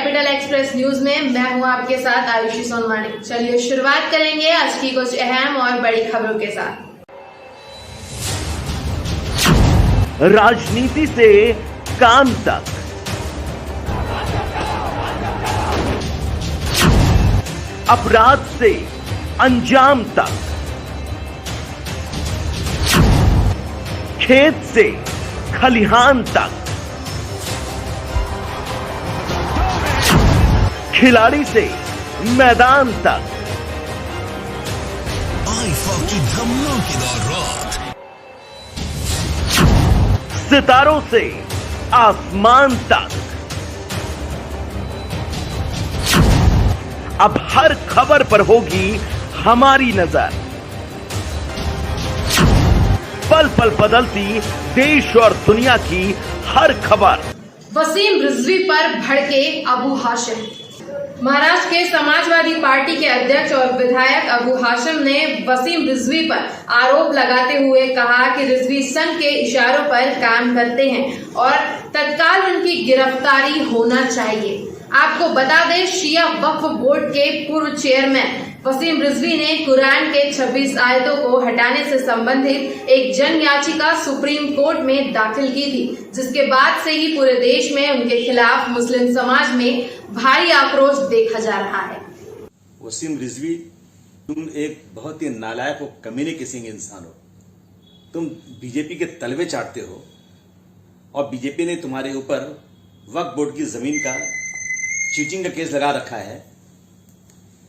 Capital express news में मैं हूं आपके साथ आयुषी सोनवानी। चलिए शुरुआत करेंगे आज की कुछ अहम और बड़ी खबरों के साथ। राजनीति से काम तक, अपराध से अंजाम तक, खेत से खलिहान तक, खिलाड़ी से मैदान तक, आईफा की धमाकेदार रात, सितारों से आसमान तक, अब हर खबर पर होगी हमारी नजर। पल पल बदलती देश और दुनिया की हर खबर। वसीम रिजवी पर भड़के अबू हाशिम। महाराष्ट्र के समाजवादी पार्टी के अध्यक्ष और विधायक अबू हाशिम ने वसीम रिजवी पर आरोप लगाते हुए कहा कि रिजवी संघ के इशारों पर काम करते हैं और तत्काल उनकी गिरफ्तारी होना चाहिए। आपको बता दें, शिया वक्फ बोर्ड के पूर्व चेयरमैन वसीम रिजवी ने कुरान के 26 आयतों को हटाने से संबंधित एक जन याचिका सुप्रीम कोर्ट में दाखिल की थी, जिसके बाद से ही पूरे देश में उनके खिलाफ मुस्लिम समाज में भारी आक्रोश देखा जा रहा है। वसीम रिजवी, तुम एक बहुत ही नालायक और कमीने किस्म के इंसान हो। तुम बीजेपी के तलवे चाटते हो और बीजेपी ने तुम्हारे ऊपर वक्फ बोर्ड की जमीन का चीटिंग का केस लगा रखा है।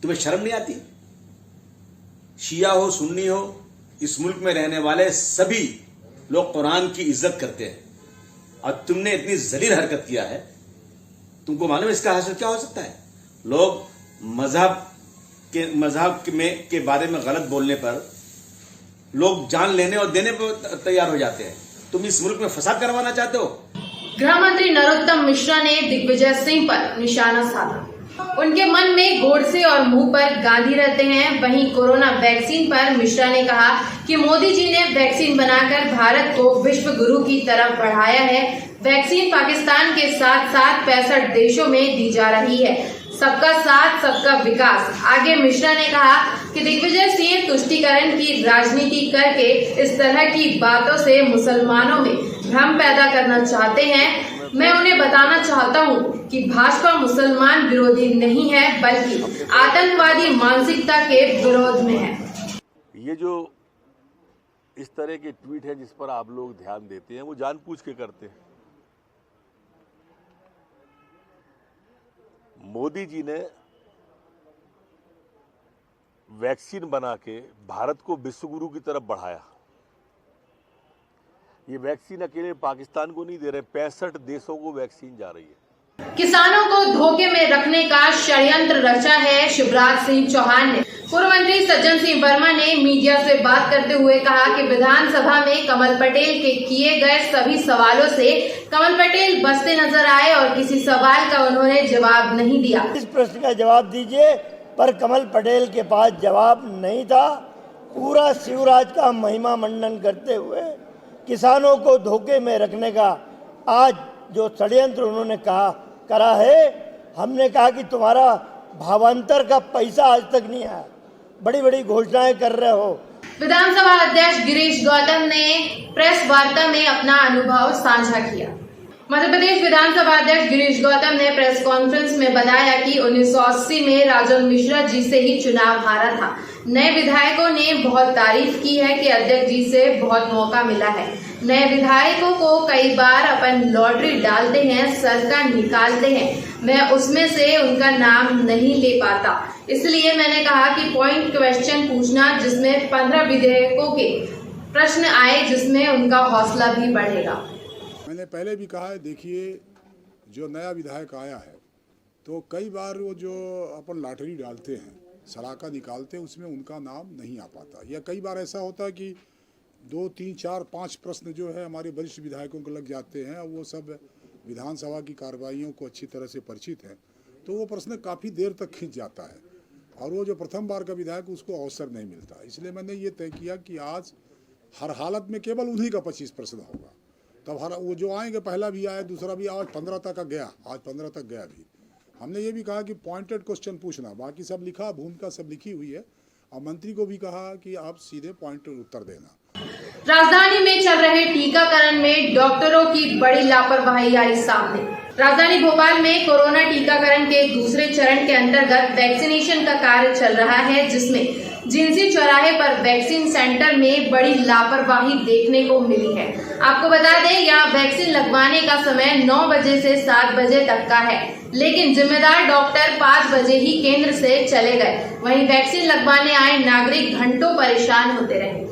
तुम्हें शर्म नहीं आती? शिया हो सुन्नी हो, इस मुल्क में रहने वाले सभी लोग कुरान की इज्जत करते हैं और तुमने इतनी जलील हरकत किया है। तुमको मालूम है इसका हासिल क्या हो सकता है? लोग मजहब के बारे में गलत बोलने पर लोग जान लेने और देने पर तैयार हो जाते हैं। तुम इस मुल्क में फसाद करवाना चाहते हो। गृह मंत्री नरोत्तम मिश्रा ने दिग्विजय सिंह पर निशाना साधा। उनके मन में गोडसे और मुंह पर गांधी रहते हैं। वहीं कोरोना वैक्सीन पर मिश्रा ने कहा कि मोदी जी ने वैक्सीन बनाकर भारत को विश्व गुरु की तरफ बढ़ाया है। वैक्सीन पाकिस्तान के साथ साथ 65 देशों में दी जा रही है। सबका साथ सबका विकास। आगे मिश्रा ने कहा कि दिग्विजय सिंह तुष्टीकरण की राजनीति करके इस तरह की बातों से मुसलमानों में भ्रम पैदा करना चाहते हैं। मैं उन्हें बताना चाहता हूं कि भाजपा मुसलमान विरोधी नहीं है, बल्कि आतंकवादी मानसिकता के विरोध में है। ये जो इस तरह के ट्वीट है जिस पर आप लोग ध्यान देते हैं, वो जानबूझ के करते हैं। मोदी जी ने वैक्सीन बना के भारत को विश्व गुरु की तरफ बढ़ाया। ये वैक्सीन अकेले पाकिस्तान को नहीं दे रहे, 65 देशों को वैक्सीन जा रही है। किसानों को धोखे में रखने का षड्यंत्र रचा है, शिवराज सिंह चौहान ने। पूर्व मंत्री सज्जन सिंह वर्मा ने मीडिया से बात करते हुए कहा कि विधानसभा में कमल पटेल के किए गए सभी सवालों से कमल पटेल बचते नजर आए और किसी सवाल का उन्होंने जवाब नहीं दिया। इस प्रश्न का जवाब दीजिए, पर कमल पटेल के पास जवाब नहीं था। पूरा शिवराज का महिमा मंडन करते हुए किसानों को धोखे में रखने का आज जो षड्यंत्र उन्होंने करा है, हमने कहा कि तुम्हारा भावांतर का पैसा आज तक नहीं आया, बड़ी बड़ी घोषणाएं कर रहे हो। विधानसभा अध्यक्ष गिरीश गौतम ने प्रेस वार्ता में अपना अनुभव साझा किया। मध्य प्रदेश विधानसभा अध्यक्ष गिरीश गौतम ने प्रेस कॉन्फ्रेंस में बताया कि 1980 में राजन मिश्रा जी से ही चुनाव हारा था। नए विधायकों ने बहुत तारीफ की है कि अध्यक्ष जी से बहुत मौका मिला है। नए विधायकों को कई बार अपन लॉटरी डालते हैं, सरकार निकालते हैं। मैं उसमें से उनका नाम नहीं ले पाता, इसलिए मैंने कहा कि पॉइंट क्वेश्चन पूछना जिसमें 15 विधेयकों के प्रश्न आए, जिसमें उनका हौसला भी बढ़ेगा। मैंने पहले भी कहा है, देखिए जो नया विधायक आया है तो कई बार वो जो अपन लॉटरी डालते हैं, सलाका निकालते हैं, उसमें उनका नाम नहीं आ पाता। या कई बार ऐसा होता है कि 2, 3, 4, 5 प्रश्न जो है हमारे वरिष्ठ विधायकों को लग जाते हैं, वो सब विधानसभा की कार्रवाइयों को अच्छी तरह से परिचित हैं, तो वो प्रश्न काफ़ी देर तक खींच जाता है और वो जो प्रथम बार का विधायक उसको अवसर नहीं मिलता। इसलिए मैंने ये तय किया कि आज हर हालत में केवल उन्हीं का 25 प्रश्न होगा। तब हर वो जो आएंगे, पहला भी आया, दूसरा भी, आज 15 तक गया, आज 15 तक गया भी, हमने ये भी कहा कि पॉइंटेड क्वेश्चन पूछना, बाकी सब लिखा, भूमिका सब लिखी हुई है। और मंत्री को भी कहा कि आप सीधे पॉइंटेड उत्तर देना। राजधानी में चल रहे टीकाकरण में डॉक्टरों की बड़ी लापरवाही आई सामने। राजधानी भोपाल में कोरोना टीकाकरण के दूसरे चरण के अंतर्गत वैक्सीनेशन का कार्य चल रहा है, जिसमें जिंसी चौराहे पर वैक्सीन सेंटर में बड़ी लापरवाही देखने को मिली है। आपको बता दें, यहाँ वैक्सीन लगवाने का समय 9 बजे से 7 बजे तक का है, लेकिन जिम्मेदार डॉक्टर 5 बजे ही केंद्र से चले गए। वहीं वैक्सीन लगवाने आए नागरिक घंटों परेशान होते रहे।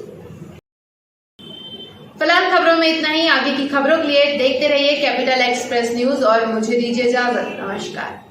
फिलहाल खबरों में इतना ही। आगे की खबरों के लिए देखते रहिए कैपिटल एक्सप्रेस न्यूज और मुझे दीजिए इजाजत। नमस्कार।